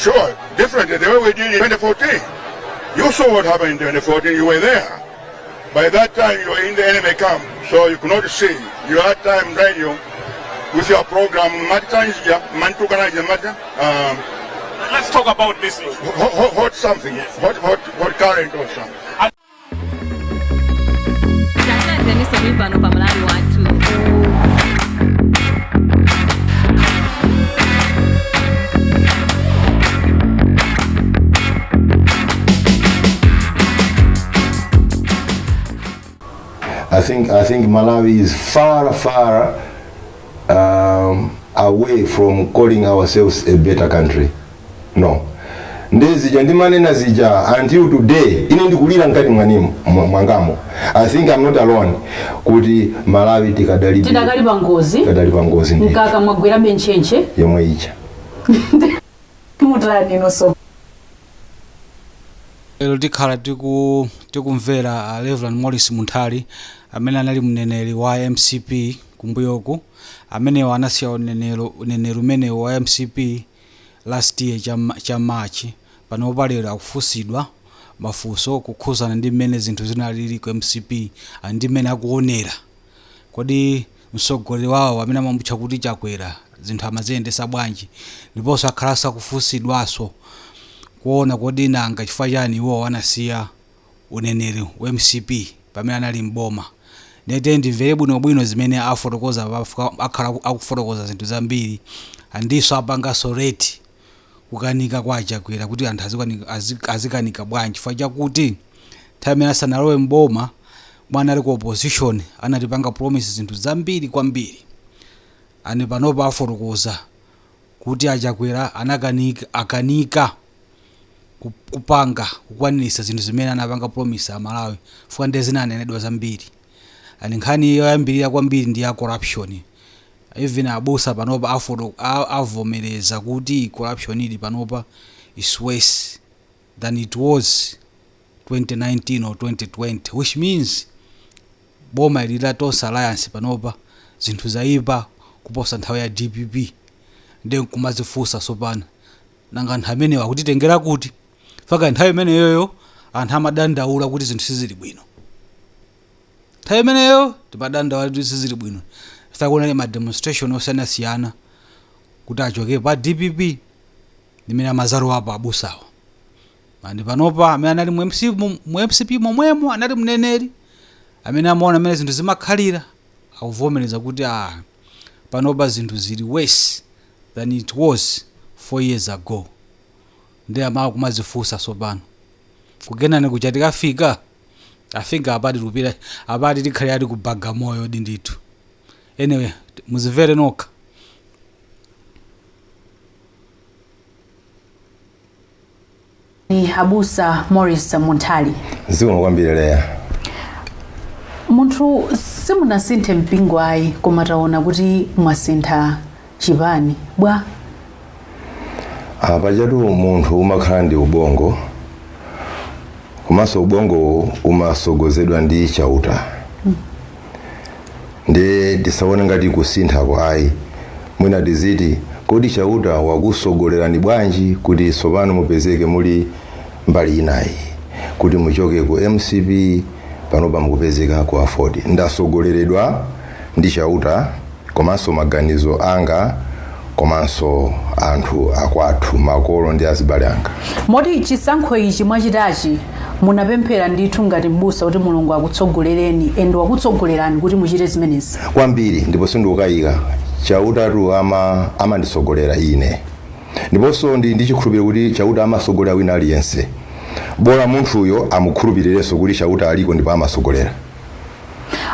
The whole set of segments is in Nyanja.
Sure, differently the way we did in 2014. You saw what happened in 2014, you were there. By that time you were in the enemy camp, so you could not see. You had time radio with your program, let's talk about this issue. Hot something, yes. hot current or something. I think Malawi is far away from calling ourselves a better country. No. Ndezija ndimanena zija until today ine ndikulira ngati mwangamo. I think I'm not alone kuti Malawi tikadali pangozi mkaka mwagwera benchenche yomwe icha mutani noso lero tikhala tikumvera Reverend Morris Munthali amene anali mneneri wa MCP kumbuyoku amene anasiya uneneri umene wa MCP last year cha March pano palero akufusidwa mafunso kukhuzana ndi mmene zinthu zinalili ku MCP ndi mmene akuonera kodi msogolero wawo amene amamutcha kuti chakwera zinthu amaziyendesa bwanji ndiponso akhalasa kufusidwaso kuona kodi nanga chifukwa chani iwo anasiya uneneri wa MCP pamene anali mboma ndete ndimvere bwinobwino zimene afotokoza akhala akufotokoza zinthu zambiri andiso apangaso rate kukanika kwa chakwera kuti anthu azikanika bwanji chifukwa chakuti time asanalowe mboma mwana ali ku opposition anatipanga promise zinthu zambiri kwambiri ane panopa afotokoza kuti achakwera akanika kupanga kukwanilisa zinthu zimene anapanga promise a Malawi fuka ndezina anenedwa zambiri ani nkhani yoyambirira kwambiri ndi ya corruption even abusa panopa avomereza kuti corruption ili panopa is worse than it was 2019 or 2020 which means boma ilira Tonse Alliance panopa zinthu zaipa kuposa nthawi ya DPP ndi kumazifusa sopano nanga anthu amene akutitengera kuti faka nthawi imene yoyo anthu amadandaula kuti zinthu sizili bwino nthawi imeneyo timadandaula kuti sizili bwino fakuna ma demonstration osiyana kuti achoke pa DPP limene amazaro apo abusawo mandi panopa amene anali mu MCP momwemo anali mneneri amene amaona amene zinthu zimakhalira akuvomereza kuti panopa zinthu zili worse than it was 4 years ago ndi amaka kumazifusa sopano kugenane kuchatika afika apati lupira apati tikhale ati kubaga moyo ndithu anyway muzivere nokha ni abusa Morris Munthali zikomo kwambiri leya munthu simunasinthe mpingo ayi koma taona kuti mwasintha chipani bwa pajatu munthu umakhala ndi ubongo komanso ubongo umasogozedwa ndi chauta ndi tisaone ngati kusinthako ayi mwina diziti kodi chauta wakusogolerani bwanji kuti sopano mupezeke muli mbali inayi kuti muchoke ku MCP panopa mukupezeka ku Afodi ndasogoleredwa ndi chauta komanso maganizo anga komanso anthu akwathu makolo ndi azibale anga moti chisankho ichi mwachitachi munapemphera ndithu ngati mbusa kuti Mulungu akutsogolereni ende wakutsogolerani kuti muchite zimenezi kwambiri ndipo sindikukayika chautatu amandisogolera ine ndiponso ndi chikhulupiriro kuti chauta amasogolera wina aliyense bora munthuyo amukhulupirirenso kuti chauta aliko ndipo amasogolera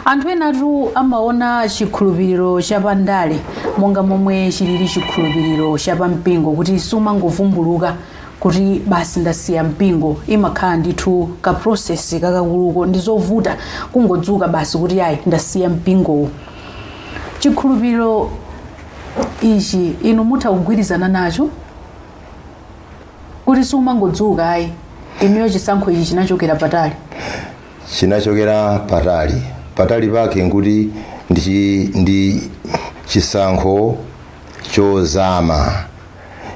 anthu enatu amaona chikhulupiriro chapandale monga momwe chilili chikhulupiriro chapampingo kuti sumangovumbuluka kuti basi ndasiya mpingo imakhala ndithu ka process kakakuluko ndizovuta kungodzuka basi kuti ayi ndasiya mpingo chikhulupiriro ichi inu mutha kugwirizana nacho kuti sumangodzuka ayi imiyo chisankho ichi chinachokera patali pake nkuti ndi chisankho chozama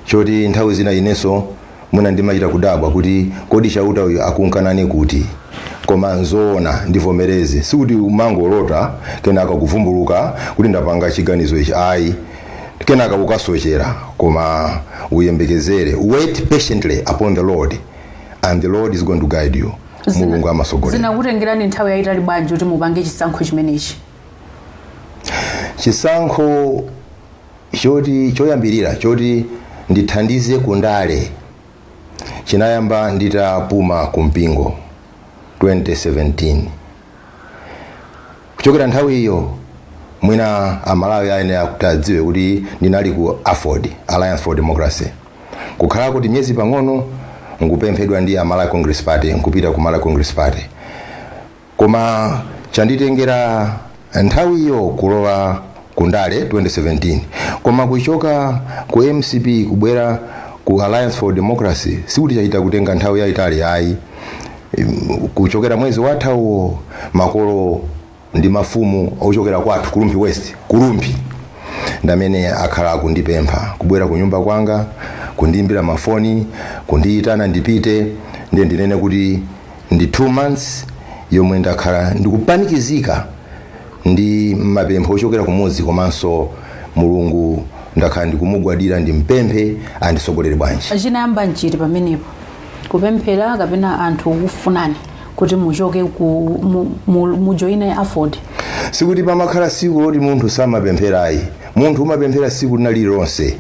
choti nthawi zina inenso mwina ndimachita kudabwa kuti kodi chauta uyu akunkanane kuti, koma nzoona ndivomereze sikuti umangolota kenaka kuvumbuluka kuti ndapanga chiganizo ichi, ayi kenaka ukasochera, koma uyembekezere, wait patiently upon the Lord and the Lord is going to guide you. Mulungu amasogolera. Zinakutengerani nthawi yayitali bwanji kuti mupange chisankho chimenechi? Chisankho choti choyambirira choti ndithandize kundale chinayamba nditapuma kumpingo 2017. Kuchokera nthawi iyo mwina amalawi ayenera kuti adziwe kuti ndinali ku AFOD, Alliance for Democracy. Kukhala kuti myezi pang'ono ngupemphedwa ndi Malawi Congress Party, nkupita ku Malawi Congress Party. Koma chanditengera nthawi iyo kulowa kundale 2017. Koma kuchoka ku MCP kubwera ku Alliance for Democracy sikuti chachita kutenga nthawi yayitali, ayi. Kuchokera mwezi wathawo makolo ndi mafumu ochokera kwathu Kulumbi West, Kulumbi ndamene akhala kundipempha kubwera ku nyumba kwanga, kundiimbira mafoni, kundiyitana ndipite, ndiye ndinene kuti ndi 2 months yomwe ndakhala ndikupanikizika ndi mapempho ochokera kumudzi, komanso Mulungu ndakhala ndikumugwadira ndimpemphe andisogolere bwanji. Chinayamba nchiti pamenepo kupemphera kapena anthu kufunani kuti muchoke mujoine AFOD? Sikuti pamakhala siku loti munthu samapemphera, ayi. Munthu umapemphera siku linalilonse,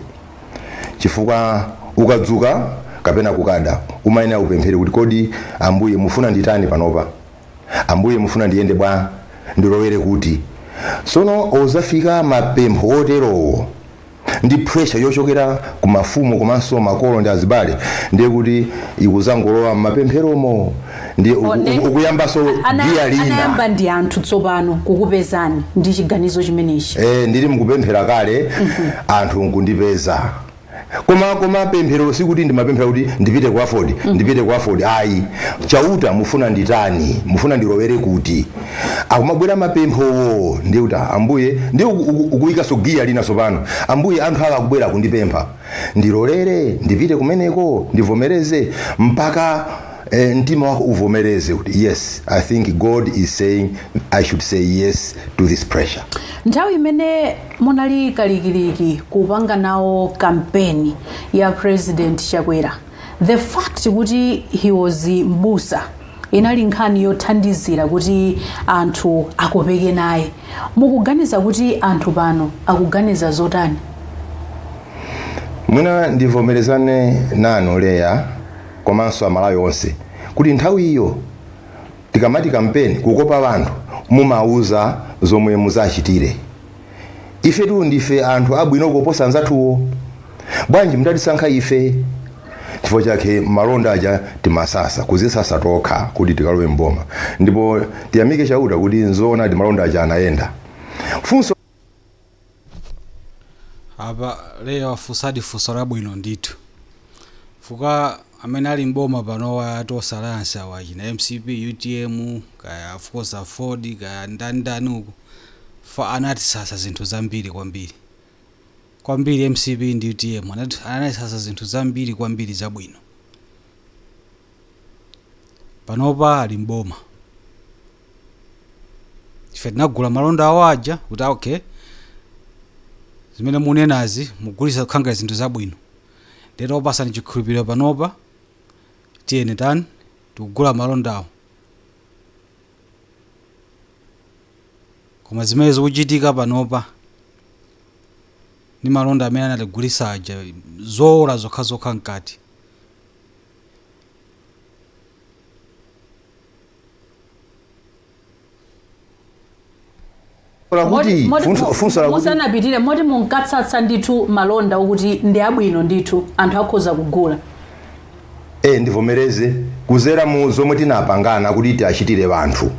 chifukwa ukadzuka kapena kukada umayenera upemphere kuti kodi Ambuye mufuna nditani panopa, Ambuye mufuna ndiyende bwa, ndilowere kuti. Sono ozafika mapempho oterowo ndi pressure yochokera ku mafumu komanso makolo ndi azibale, ndiye kuti ikuzangolowa mapempheromo ndi ukuyambaso dia lina. Anayamba ndi anthu tsopano kukupezani ndi chiganizo chimenechi? Ndili mukupemphera kale anthu nkundipeza. Koma pemphero sikuti ndimapemphera kuti ndipite ku AFOD, ndipite ku AFOD, ayi. Chauta mufuna nditani, mufuna ndilowere kuti. Akumabwera mapemphowo ndiye kuti Ambuye ndiye ukuyika so gia lina sopano, Ambuye anthu ala kubwera kundipempha, ndilolere ndipite kumeneko ndivomereze mpaka mtima wako uvomereze kuti yes, I think God is saying I should say yes to this pressure. Nthawi imene munali kalikiliki kupanga nawo kampeni ya President Chakwera, the fact kuti he was mbusa inali nkhani yothandizira kuti anthu akopeke naye. Mukuganiza kuti anthu pano akuganiza zotani? Mwina ndivomerezane nanu leya komanso amalawi onse kuti nthawi iyo tikamati kampeni kukopa anthu mumauza zomwe muzachitire. Ife tu ndife anthu abwino kuposa anzathuwo, bwanji mudatisankha ife? Chifukwa chake malonda aja timasasa kuzisasa tokha kuti tikalowe mboma, ndipo tiyamike chauta kuti nzoona ti malonda aja anayenda. Funso apa leya wafusadi funso labwino ndithu, fuka amene ali mboma pano wa Tonse Alliance wachina MCP, UTM, kaya of course AFOD, kaya ndani uko fa anatisasa zinthu zambiri kwambiri MCP ndi UTM anatisasa zinthu zambiri kwambiri zabwino. Panopa ali mboma, ife tinagula malonda awaja kuti okay, zimene munenazi mugulisa kukhanga zinthu zabwino, lero opasani chikhulupiriro panopa tiyeni tani tikugula malondawo. Koma zimene zikuchitika panopa ni malonda amene analigulisa aja zola zokha nkati. Musanapitire moti munkatsatsa ndithu malonda ukuthi ndi abwino ndithu anthu akhoza kugula. Ndivomereze kuzera mu zomwe tinapangana kuti tiachitire vanthu,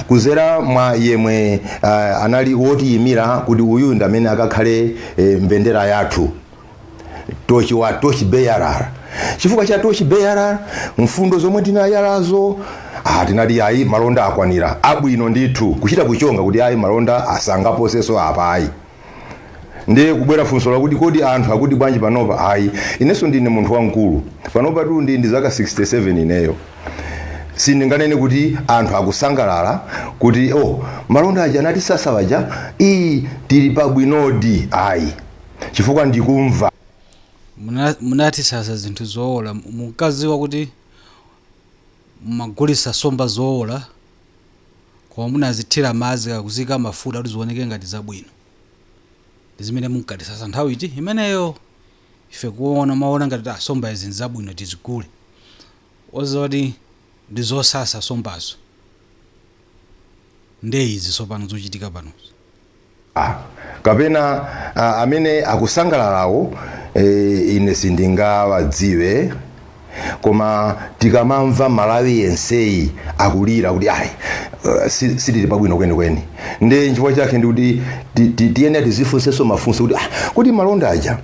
kuzera mwa yemwe anali wotiyimira kuti uyu ndamene akakhale mbendera yathu tochi bearer. Chifukwa cha tochi bearer mfundo zomwe tinayalazo tinati ayi malonda akwanira abwino ndithu kuchita kuchonga kuti ayi malonda asangaposeso apa ayi. ndiye kubwera funso lakuti kodi anthu akuti bwanji panopa ayi inenso ndine munthu wamkulu panopa tu ndi zaka 67 ineyo sindinganene kuti anthu akusangalala kuti malonda aja anati sasa waja tili pabwinodi ayi chifukwa ndikumva munati sasa zinthu zoola mukaziwa kuti magulisa somba zoola koma munazithira madzi akuzika mafuta kuti zioneke ngati zabwino zimene munkati sasa nthawi iti imeneyo ife kuona maona ngati somba izi nzabwino tizigule ozoti ndizosasa sombazo ndeizi sopano zochitika pano kapena amene akusangalalawo ine sindingawadziwe koma tikamamva Malawi yenseyi akulira kuti ayi sitili pabwino kwenikweni ndi chifukwa chake ndikuti tiyene tizifunsenso mafunso kuti malonda aja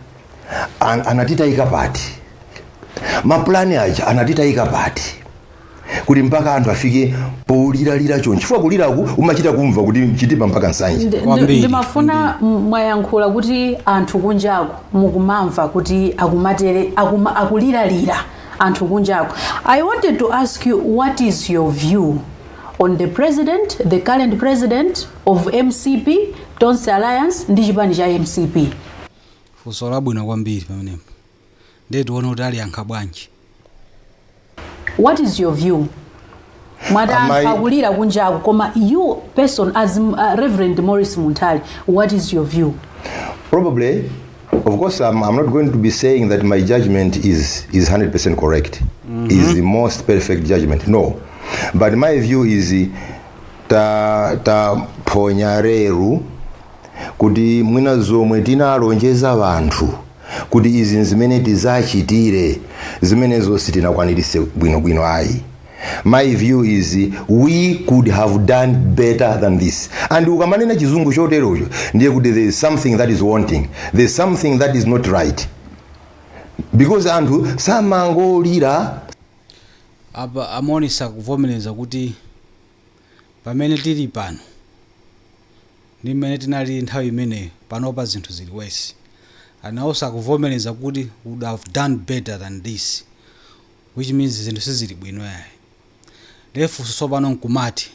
anatitayika pati mapulani aja anatitayika pati kuti mpaka anthu afike poliralira choncho chifukwa kuliraku umachita kumva kuti chitipa mpaka nsanje ndimafuna mwayankhula kuti anthu kunjako mukumamva kuti akuliralira anthu kunjako. I wanted to ask you, what is your view on the president, the current president of MCP, Tonse Alliance ndi chipani cha MCP? Funso labwino kwambiri pamenepo ndiye tione kuti aliyankha bwanji. What is your view? Madam akulira kunjako koma you person as Reverend Morris Muntali, what is your view? Probably, of course, I'm not going to be saying that my judgment is 100% correct. Is the most perfect judgment. No. But my view is ta ponyareru kuti mwina zomwe tinalonjeza vanthu kuti izi zimene tizachitire zimenezo sitinakwanilise bwinobwino ayi. My view is we could have done better than this. And ukamanena chizungu choterocho ndiye kuti there is something that is wanting. There is something that is not right. Because anthu samangolira apa amonisa kuvomereza kuti pamene tili pano ndi mmene tinali nthawi imeneyo panopa zinthu zili wesi. Anaosa kuvomereza kuti would have done better than this, which means zinthu sizili bwino yayi. Lefu sopano nkumati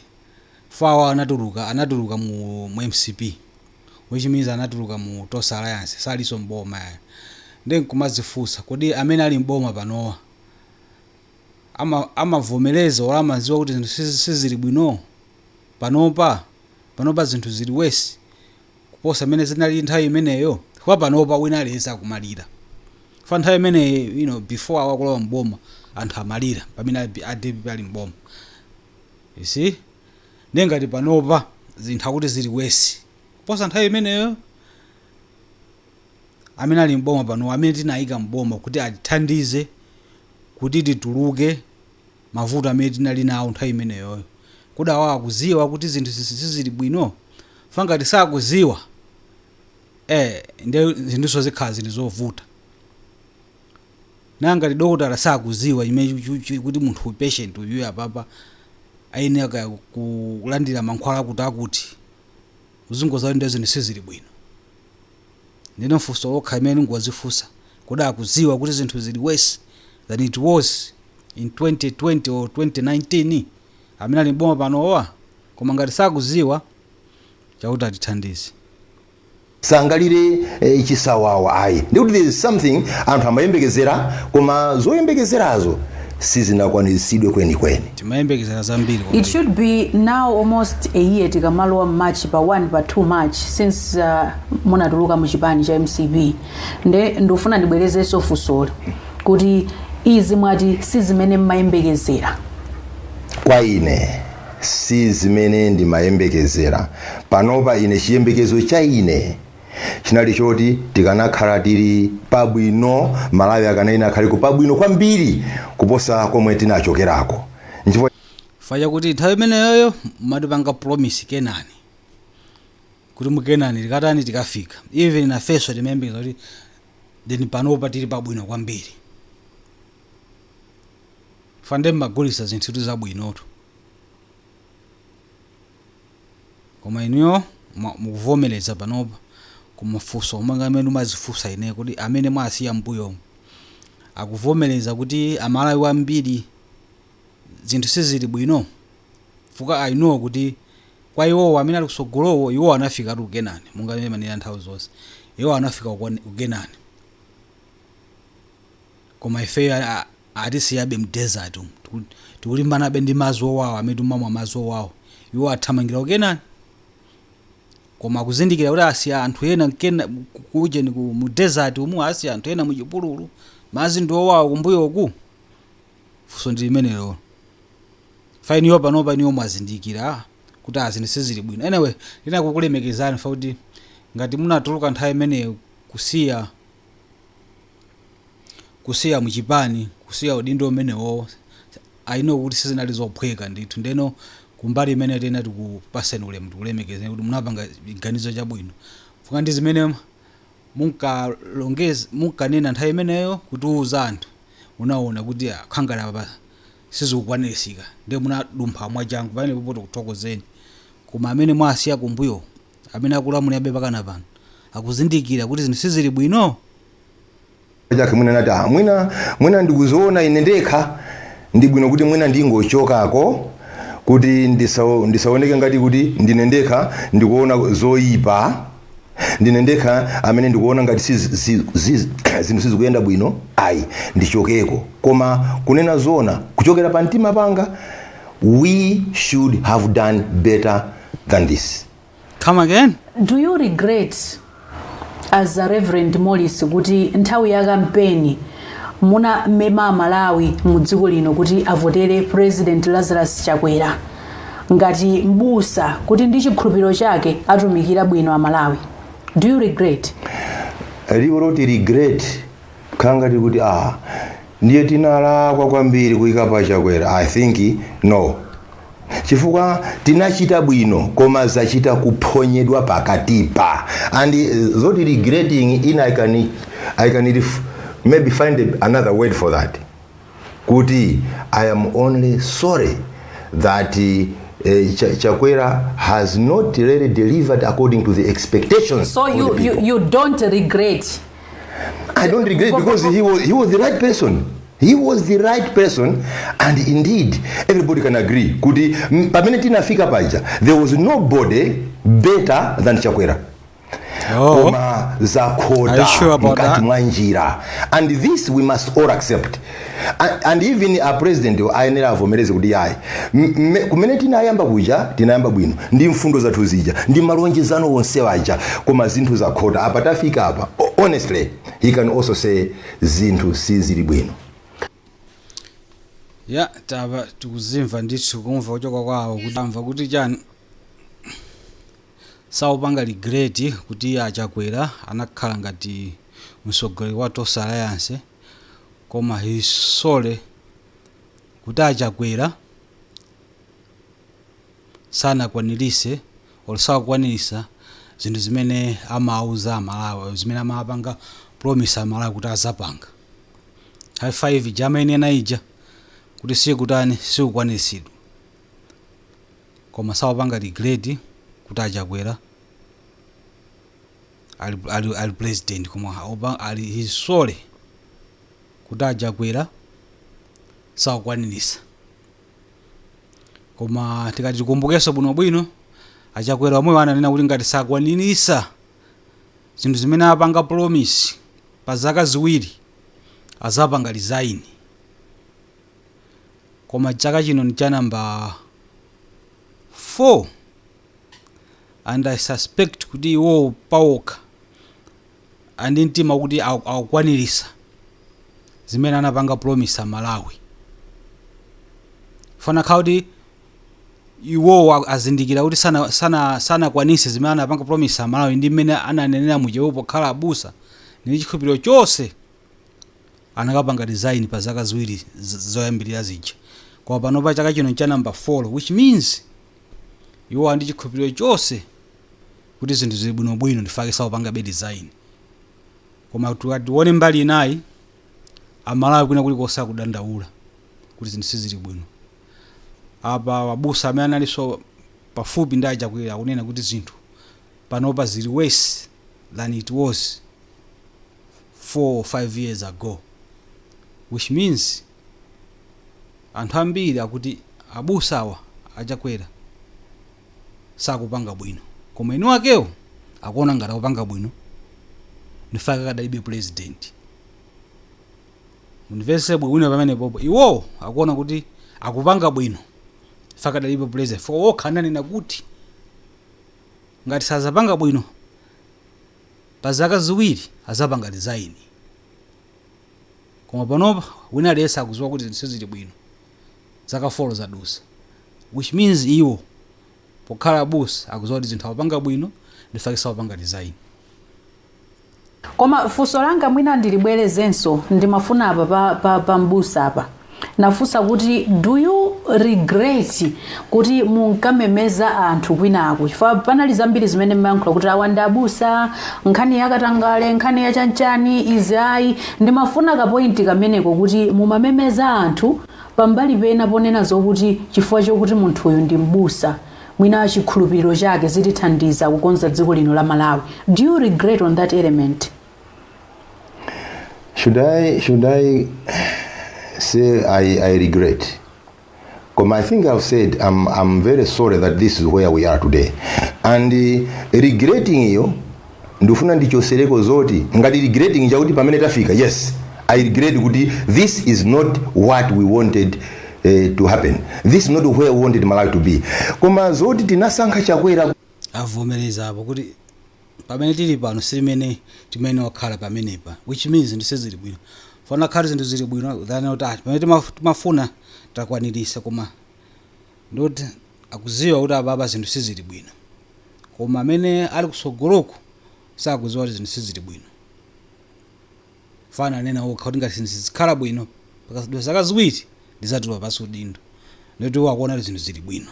fawa anatuluka mu MCP, which means anatuluka mu Tonse Alliance saliso mboma yayi. Ndi nkumazifusa kodi amene ali mboma panowa amavomereza wala amaziwa kuti zinthu sizili bwino panopa zinthu zili wesi kuposa amene zinali nthawi imeneyo. Kwa panopa wina aliyesa kumalira fa nthawi imeneyo before awakulowa mboma anthu amalira pamene adipi ali mboma. You see, nengati panopa zinthu akuti zili wesi kuposa nthawi imeneyo amene ali mboma pano amene tinayika mboma kuti atithandize kuti tituluke mavuto amene tinali nawo nthawi imeneyo. Kuda awa akuziwa kuti zinthu sizili bwino fangati sakuziwa ndi zinthu zikhala zili zovuta. Nangati dokotala sakuziwa kuti munthu patient uyu apapa ayeneka kulandira mankhwala kuti uzingoza ndi zinthu sizili bwino. Ndino funso lokha imene ngozifusa kuda akuziwa kuti zinthu zili worse than it was in 2020 or 2019 amene ali mboma panowa koma ngati sakuziwa chakuti atithandize. sangalire chisawawa ayi ndikuti there is something anthu amayembekezera koma zoyembekezerazo sizinakwanitsidwe kwenikweni. Timayembekezera zambiri. It should be now almost a year tikamalowa March pa 1 pa 2 March since munatuluka mu chipani cha MCP. Ndofuna ndibwerezenso funsoli kuti izi mwati si zimene mmayembekezera. Kwa ine si zimene ndimayembekezera panopa ine chiyembekezo cha ine chinali choti tikanakhala tili pabwino Malawi akanena akhale pabwino kwambiri kuposa komwe tinachokerako. Faya kuti nthawi imeneyo matipanga promise Kenani kuti mukenani likatani tikafika even na feso timayembekeza kuti then panopa tili pabwino kwambiri fande magulisa zinthu zabwinoto koma iniyo mukuvomereza panopa kumafunso monga amene umazifunsa ine kuti amene mwasiya mbuyo akuvomereza kuti Amalawi ambiri zinthu sizili bwino fuka I know kuti kwa iwo amene ali kusogolowo iwo anafika tu Kenani monga amene manena nthawi zonse iwo anafika ukenani koma ife atisiyabe mdesert tikulimbana be ndi mazo wawo amene tumamwa mazo wawo iwo athamangira ukenani koma kuzindikira kuti asiya anthu ena kuje ni mu desert umu asiya anthu ena mu chipululu mazi ndo wawo kumbuyo ku fuso ndi limenelo fine yo panopa niyo mwazindikira kuti azinthu sizili bwino anyway linakukulemekezani kuti ngati munatuluka nthawi imeneyo kusiya muchipani kusiya udindo umenewo I know kuti sizinali zophweka ndithu ndeno kumbali imene tena tikupaseni ulemu tikulemekeze kuti munapanga chiganizo chabwino fuka ndi zimene munkanena nthawi imeneyo kutiuza anthu unaona kuti khangala apa sizikukwanisika ndi munadumpha mwachangu pamene popoto kuthokozeni koma amene mwasiya kumbuyo amene akulamulirabe pakana pano akuzindikira kuti zinthu sizili bwino chake munenati mwina ndikuzoona ine ndekha ndi bwino kuti mwina ndingochokako kuti ndisaoneke ngati kuti ndine ndekha ndikuona zoyipa ndine ndekha amene ndikuona ngati zinthu sizikuyenda bwino ayi ndichokeko koma kunena zona kuchokera pa mtima panga we should have done better than this. Come again? Do you regret as a Reverend Morris kuti nthawi ya kampeni muna mema Malawi mu dziko lino kuti avotere President Lazarus Chakwera ngati mbusa kuti ndi chikhulupiriro chake atumikira bwino a Malawi? Do you regret? Roti regret kangati kuti ndiye tinalakwa kwambiri kuyika pa Chakwera. I think no. Chifukwa tinachita bwino koma zachita kuphonyedwa pakatipa and zoti regretting in I can maybe find another word for that. Kuti I am only sorry that Chakwera has not really delivered according to the expectations. So you don't regret? I don't regret because he was the right person. He was the right person, and indeed everybody can agree. Kuti pamene tinafika paja there was nobody better than Chakwera. Koma zakhoda mkati mwa njira, and this we must all accept. And even a president ayenera avomereze kuti yayi kumene tinayamba bwino ndi mfundo zathu zija ndi malonjezano onse waja koma zinthu zakhoda apa tafika apa. Honestly he can also say zinthu sizili bwino. Ya taba tukuzimva ndithu kumva kuchoka kwawo kutamva kuti chani saupanga regret kuti Chakwera anakhala ngati msogoleri wa Tonse Alliance koma hisole kuti Chakwera sanakwanirise sakwanirisa zinthu zimene amauza Amalawi zimene amapanga promise Amalawi kuti azapanga high five jamani naija kuti sikutani sikukwanisidwa koma sawapanga regret kuti Chakwera ali president koma ali hisole kuti Chakwera sakwanirisa koma tikati tikumbukenso bwinobwino Chakwera omwe ananena kuti ngati sakwanirisa zinthu zimene apanga promise pa zaka ziwiri azapanga resign. Koma chaka chino ni cha number 4 and I suspect kuti iwo paoka andi mtima kuti akwanirisa zimene anapanga promise Malawi fana kuti iwo azindikira kuti sana kwanise zimene anapanga promise Malawi ndi mmene ananenera mujewo pokhala abusa ndi chikhulupiriro chonse anakapanga design pa zaka ziwiri zoyambirira zija. Kwa panopa chaka chino cha number 4 which means iwo andi chikhulupiriro chonse kuti zinthu zili bwinobwino ndifake sawapanga be design koma tione mbali inayi Amalawi kwina kulikonse akudandaula kuti zinthu sizili bwino apa wabusa amene analinso pafupi ndi Chakwera akunena kuti zinthu panopa zili wesi than it was 4 or 5 years ago, which means anthu ambiri akuti abusawa achakwera sakupanga bwino, koma inu akewo akuona ngati akupanga bwino ndifaka kadalibe president. Mundivese bwino pamene popo iwo akuona kuti akupanga bwino faka kadalibe president, for okhanani nakuti ngati sazapanga bwino pa zaka ziwiri azapanga design, koma panopa wina lesa akuziwa kuti zinthu bwino zaka 4 zadusa, which means iwo pokhala busa akuziwa kuti zinthu akupanga bwino ndifakisa kupanga design. Koma funso langa mwina ndilibwerezenso ndimafuna apa pa mbusa apa nafusa kuti do you regret kuti munkamemeza anthu kwinako chifukwa panali zambiri zimene mmayankhula kuti awanda abusa nkhani yakatangale nkhani yachanchani izi ayi ndimafuna kapointi kameneko kuti mumamemeza anthu pambali pena ponena zokuti chifukwa chokuti munthu uyu ndi mbusa mwina chikhulupiriro chake zitithandiza kukonza dziko lino la Malawi. Do you regret on that element? Should I say I regret? I think I've said I'm very sorry that this is where we are today. And regretting hiyo ndufuna ndichosereko zoti ngati regretting chakuti pamene tafika, yes, I regret kuti this is not what we wanted to happen. This is not where we wanted Malawi to be. Koma zoti tinasankha chakwera avomereza apo kuti pamene tili pano silimene timene wakhala pamenepa, which means ndisezili bwino fona khali zinthu zili bwino than utati pamene timafuna takwanirisa, koma ndoti akuziwa kuti ababa zinthu sizili bwino, koma amene ali kusogoloko sakuziwa kuti zinthu sizili bwino. Fana nena okha kuti ngati zinthu zikhala bwino pakadwa zaka ziwiri ndizatula pasi udindo ndoti wakuona kuti zinthu zili bwino.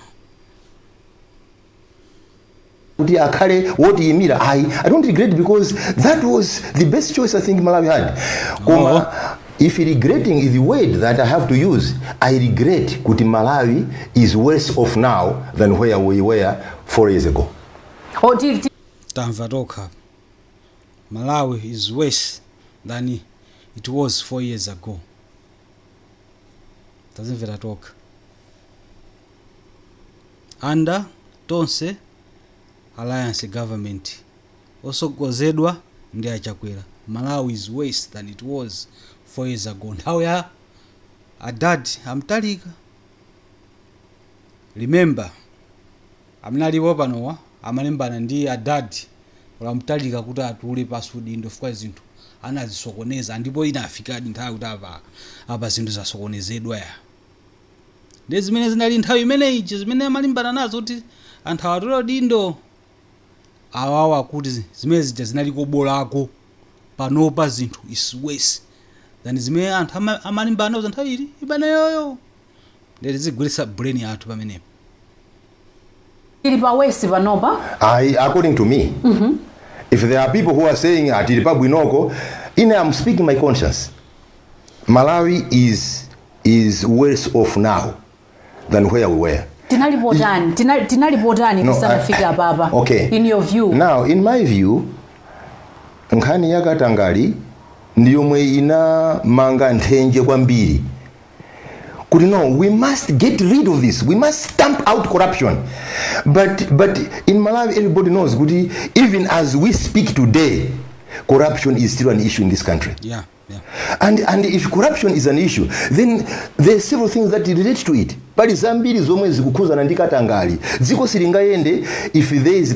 kuti akhale woti yimira I don't regret because that was the best choice I think Malawi had. If regretting is the word that I have to use, I regret kuti Malawi is worse off now than where we were 4 years ago. Tamva tokha Malawi is worse than it was 4 years ago. Tazimvera tokha under Tonse Alliance Government osogozedwa ndi achakwera. Malawi is worse than it was 4 years ago. Nthawi ya adad amtalika. Remember amnaliwo panowa amalembana ndi adad olamtalika kuti atule pasi udindo fukwa zinthu anazisokoneza ndipo inafikadi nthawi kuti apa zinthu zasokonezedwa ya ndi zimene zinali nthawi imeneyi zimene amalimbana nazo kuti anthu awatule udindo awawa kuti zimene zija zinali kobolako panopa zinthu is worse than zimene anthu amalimbana nazo nthawi ili ibaneyoyo ndi zigwirisa brain athu pamenepo. Ilipa wesi panopa? According to me, if there are people who are saying atilipa bwinoko, I'm speaking my conscience. Malawi is worse off now than where we were. Tinalipotani kusanafika baba. Okay. In your view. Now, in my view, nkhani yakatangali ndiyo mwe ina manga nthenje kwambiri. Kuti no, we must get rid of this. We must stamp out corruption. But in Malawi, everybody knows, kuti even as we speak today, corruption is still an issue in this country. Yeah. And if corruption is an issue, then there's several things that relate to it. Pali zambiri zomwe zikukhuzana ndi katangali. Dziko silingayende if there is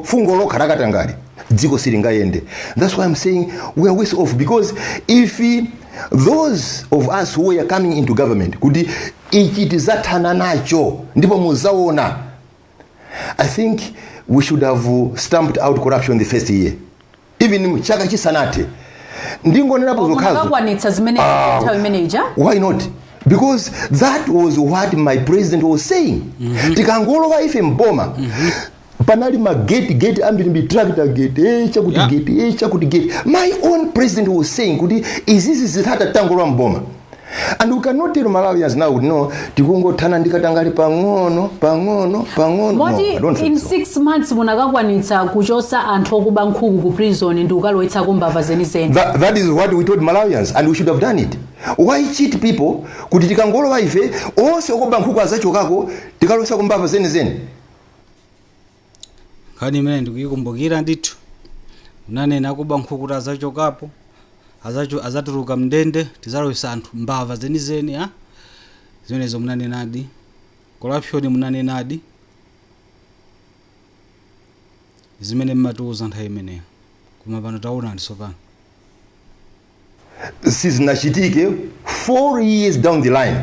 fungo lo katangali. Dziko silingayende. That's why I'm saying we are worse off, because if those of us who are coming into government kuti ichi tizathana nacho ndipo muzaona, I think we should have stamped out corruption the first year, even chaka chisanate. Ndingonenapo zokhazo. Why not? Because that was what my president was saying. Tikangolowa ife mboma. Panali gate ambiri tractor gate chakuti gate. My own president was saying kuti izizi zitata tangolwa mboma. And we cannot tell Malawians now, no, tikungothana ndikatangale pang'ono. Moti in 6 months munakakwanitsa kuchosa anthu okuba nkhuku ku prison ndi ukalowetsa kumbava zenizeni. That is what we told Malawians, and we should have done it. Why cheat people? Kuti tikangolowa ife onse okuba nkhuku azachokako tikalowetsa kumbava zenizeni. Khani imene ndikuyikumbukira ndithu. Unanena akuba nkhuku azachokapo. Azatuluka mndende tizalowesa anthu mbava zenizeni ha. Zimenezo munanenadi. Corruption munanenadi. Zimene mmatuuza nthawi imeneyo. Koma pano taona ndisopano. Sizinachitike 4 years down the line.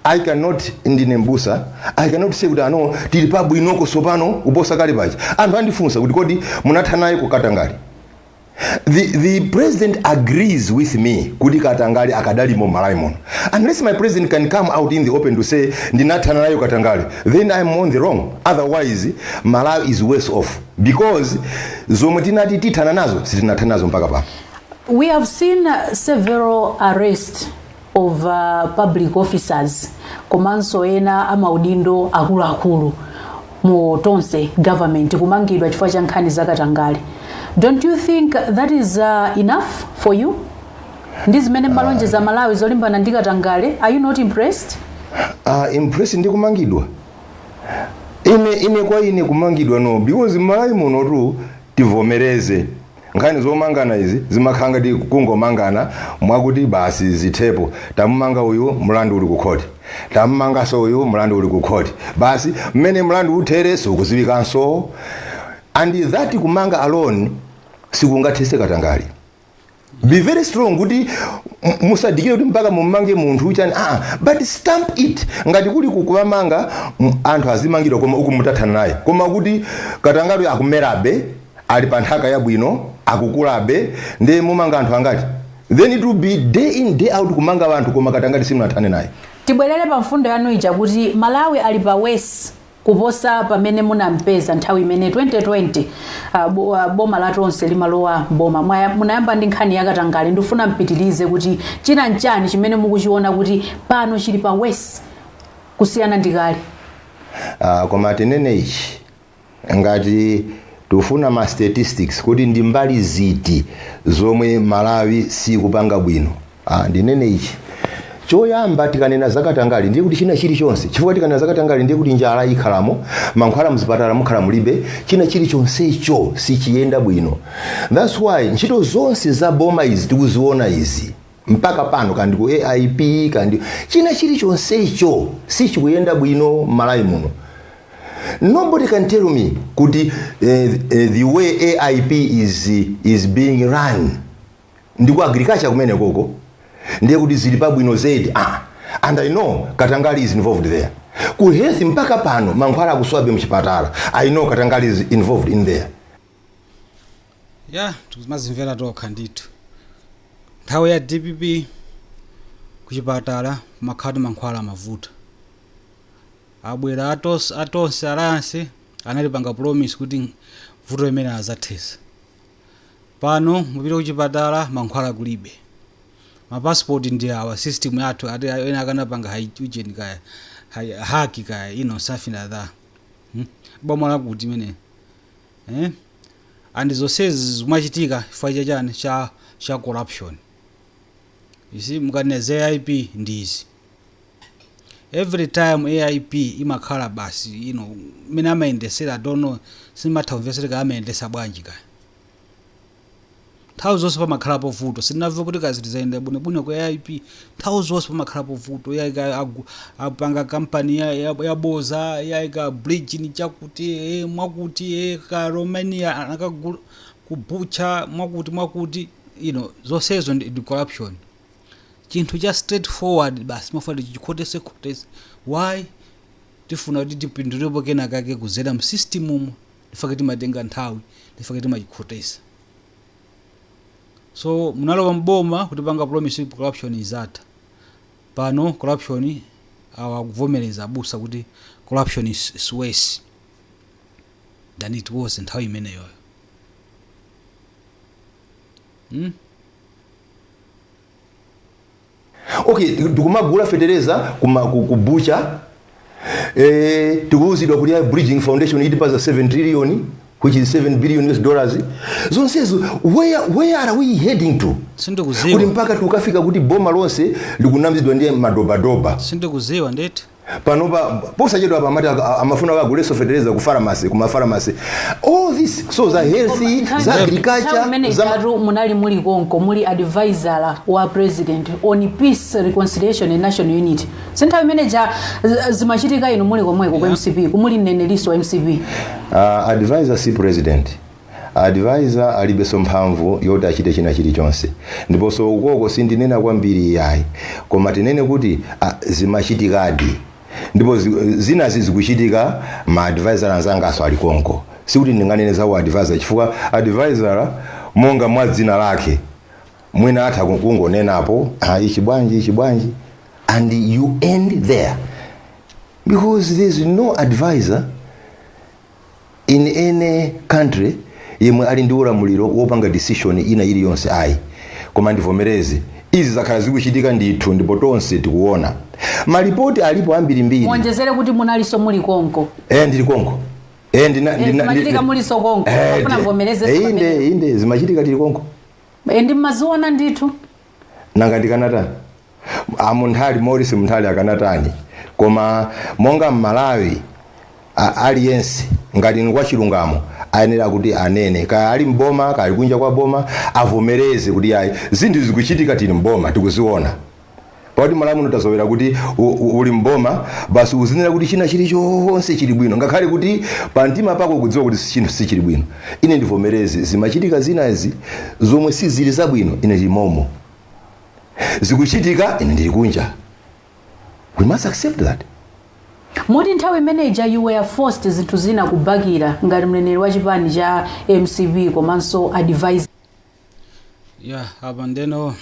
I cannot ndinembusa. I cannot say kuti ano tili pabwinoko sopano uposa kale pachi. Anthu andifunsa kuti kodi munathanaye ku Katangale. The president agrees with me kuti Katangale akadali mo Malawi. Unless my president can come out in the open to say ndinathana nayo Katangale, then I'm on the wrong. Otherwise Malawi is worse off because zomwe tinati tithana nazo sitinathana nazo mpaka pa. We have seen several arrests of public officers komanso ena amaudindo akuluakulu mu Tonse government kumangidwa chifukwa cha nkhani za Katangale. Don't you think that is enough for you? Ndizimene malonje za Malawi zolimbana ndi Katangale. Are you not impressed? Impressed ndi kumangidwa. Ine kwa ine kumangidwa no because Malawi muno tu tivomereze. Nkhani zomangana izi zimakhanga ndi kungomangana mwakuti basi zithepo tamumanga uyu mlandu uli ku court tamumanga so uyu mlandu uli ku court basi mmene mlandu uthere sokuziwikanso and that kumanga alone sikungathese Katangale. Be very strong kuti musadikire kuti mpaka mumange munthu uchani but stamp it ngati kuli kukuwamanga anthu azimangidwa koma uku mutathana naye koma kuti Katangale akumerabe ali panthaka yabwino akukulabe ndi mumanga anthu angati then it will be day in day out kumanga anthu koma Katangale simunathane naye. Tibwerere pa mfundo yanu ija kuti Malawi ali pa west kuposa pamene munampeza nthawi imene 2020 boma la Tonse limalowa boma munayamba ndi nkhani ya Katangale ndifuna mpitilize kuti china nchani chimene mukuchiona kuti pano chili pa west kusiyana ndi kale. Koma tinene ichi ngati tufuna ma statistics kuti ndi mbali ziti zomwe Malawi sikupanga bwino. Ndinene ichi choyamba tikanena za Katangale ndiye kuti china chilichonse chifukwa tikanena za Katangale ndiye kuti njala ikhalamo mankhwala mzipatala mukhala mulibe china chilichonse icho sichiyenda bwino. That's why ntchito zonse za boma izi tikuziona izi mpaka pano kandi ku AIP kandi china chilichonse icho sichikuyenda bwino Malawi muno. Nobody can tell me kuti the way AIP is being run ndiku agriculture kumene koko ndiye kuti zili pabwino zedi and I know Katangale is involved there. Ku health mpaka pano mankhwala akuswabe mchipatala I know Katangale is involved in there. Yeah, tukuzimazimvera tokha ndithu. Nthawi ya DPP kuchipatala makhadi mankhwala mavuta. Abwera Tonse Alliance analipanga promise kuti vuto imene azathesa. Pano mupita kuchipatala mankhwala kulibe. Ma passport ndi awa system yathu ati ena akanapanga hydrogen kaya haki kaya something like that. Boma la kuti imene. And zonsezi zimachitika chifukwa chani cha corruption. You see mukaneza AIP ndizi. Every time AIP imakhala basi mina amaendesera don't know simatha kumvesera ka amaendesa bwanji kaya. Nthawi zonse pamakhala povuto sinamve kuti kazi tizaenda bwino kwa AIP nthawi zonse pamakhala povuto yaika apanga company ya boza yaika bridge ni chakuti mwakuti ka Romania akagula kubucha mwakuti zonsezo ndi corruption. Chinthu cha straightforward basi mafali chikhotese why tifuna kuti tipindulepo kena kake kuzera mu system umu ndifake timatenga nthawi ndifake timachikhotesa. So munalowa mboma kuti panga promise corruption izatha. Pano corruption awakuvomereza abusa kuti corruption is worse than it was nthawi imeneyo. Okay, tikumagula fetereza kubucha tikuuzidwa kuti bridging foundation itipaza 7 trillion which is 7 billion US dollars. Zonsezo where are we heading to? Sindikuziwa kuti mpaka tukafika kuti boma lonse likunamizidwa ndi madobadoba. Sindikuziwa ndeti Panopa posachedwa pa amati amafuna kaguleso fetereza ku pharmacy kuma pharmacy. All this so za healthy za agriculture za munali muli konko muli advisor wa president on peace reconciliation and national unity. Senta manager zimachitika ino muli komweko kwa MCP kumuli Mneneri wa MCP. Advisor si president. Advisor alibeso mphamvu yoti achite china chilichonse. Ndiponso ukoko sindinena kwambiri yayi. Koma tinene kuti zimachitikadi. Ndipo zina zikuchitika ma advisor anzanga aso ali konko. Sikuti ndinganene za advisor chifukwa advisor monga mwa dzina lake mwina atha kungonenapo ichi bwanji and you end there, because there is no advisor in any country yemwe ali ndi ulamuliro wopanga decision ina iliyonse ayi. Koma ndivomereze izi zakhala zikuchitika ndithu ndipo tonse tikuona malipoti alipo ambiri mbiri. Mwonjezere kuti munaliso muli konko. Ndili konko. Zimachitika muli so konko. Kufuna vomereze inde zimachitika tili konko. Ndi maziona ndithu. Nanga ndikanata. Amunthali Morris munthali akanatani. Koma monga Malawi aliyense ngati ngwa chilungamo ayenera kuti anene ka ali mboma ka ali kunja kwa boma avomereze kuti ayi zinthu zikuchitika tili mboma tikuziona. Poti Malawi mutazowera kuti uli mboma basi uzinena kuti china chilichonse chili bwino ngakhale kuti pantima pako kudziwa kuti chinthu si chili bwino. Ine ndivomereze zimachitika zinazi zomwe si zili zabwino ine limomo. Zikuchitika ine ndili kunja. We must accept that. Moti nthawi manager you were forced zinthu zina kubakira ngati mneneri wa chipani cha MCP komanso advisor. Apa ndeno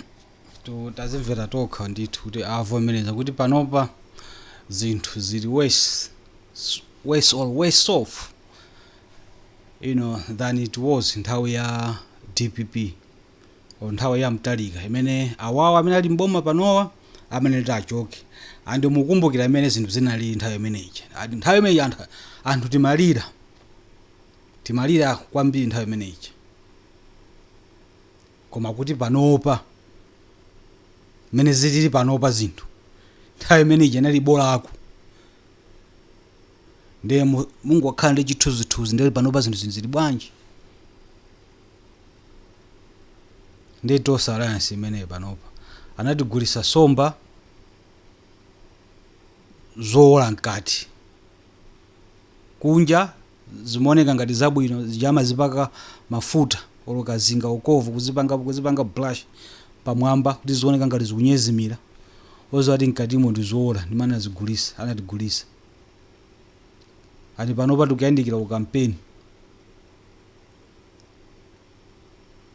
tazimvera tokha ndithu kuti avomereza kuti panopa zinthu zili worse off than it was nthawi ya DPP or nthawi ya Mtalika imene awawa amene ali mboma panowa amene tachoke. Andi mukumbukira imene zinthu zinali nthawi imeneyi. Nthawi imeneyi anthu timalira kwambiri nthawi imeneyi. Koma kuti panopa mene zilili panopa zinthu nthawi imeneyi inali bolako. Ndiye Mungu akhala ndi chithunzithunzi ndili panopa zinthu zili bwanji. Ndiye Tonse Alliance imene panopa anatigulisa somba zola nkati kunja zimoneka ngati zabwino zijama zipaka mafuta oloka zinga ukovu kuzipanga blush pamwamba kuti zioneka ngati zikunyezimira ozo ati nkatimo ndi zola ndimana zigulisa anatigulisa. Ati panopa tukuyandikira ku campaign.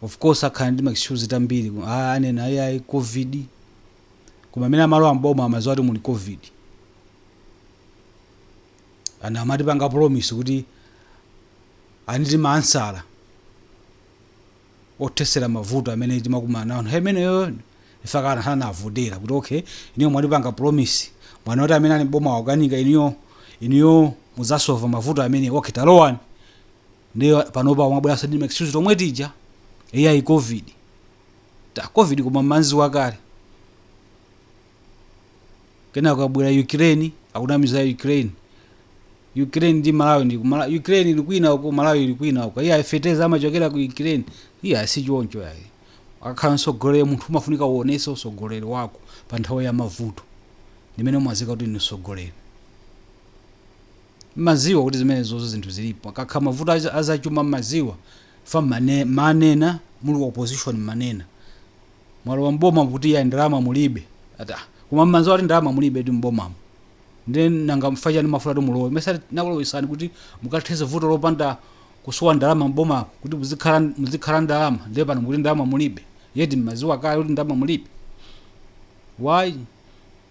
Of course akhala ndi excuse tambiri anena ayi covid koma amene amalo amboma amaziwa ati muli covid. Ana amati panga promise kuti aniti maansala otesera mavuto amene timakumana nawo hemeneyo ifakana hana avodera kuti okay iniyo mwati panga promise mwana wati amene ali boma wakanika iniyo muzasolva mavuto amene okay talowani ndiyo panopa wamabwera sadi excuse tomwe tija AI covid koma manzi wakale kena kabwera Ukraine akunamiza Ukraine ndi Malawi ndi Ukraine ili kwina uko Malawi ili kwina uko iya ifeteza amachokera ku Ukraine iya si choncho yayi akakhala sogolere munthu umafunika uonese usogolere wako pa nthawi ya mavuto ndimene umazika kuti ni sogolere maziwa kuti zimene zozo zinthu zilipo akakhala mavuto azachuma maziwa fa manena muli opposition manena mwalo wa mboma kuti ya ndalama mulibe ata koma manzo ati ndalama mulibe ndi mboma then nanga mfaja ni mafuta mulowe mesa nakulo isani kuti mukatheze vuto lopanda kusowa ndalama mboma kuti muzikhala ndalama ndiye pano kuti ndalama mulibe yeti maziwa kale kuti ndalama mulibe why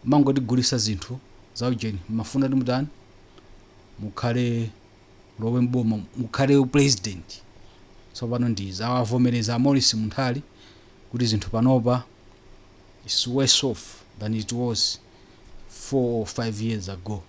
mango tigulisa zinthu za ujeni mafunda ndi mutani mukhale lowe mboma mukhale president so pano ndiza awavomereza Morris Munthali kuti zinthu panopa is worse off than it was 4 or 5 years ago.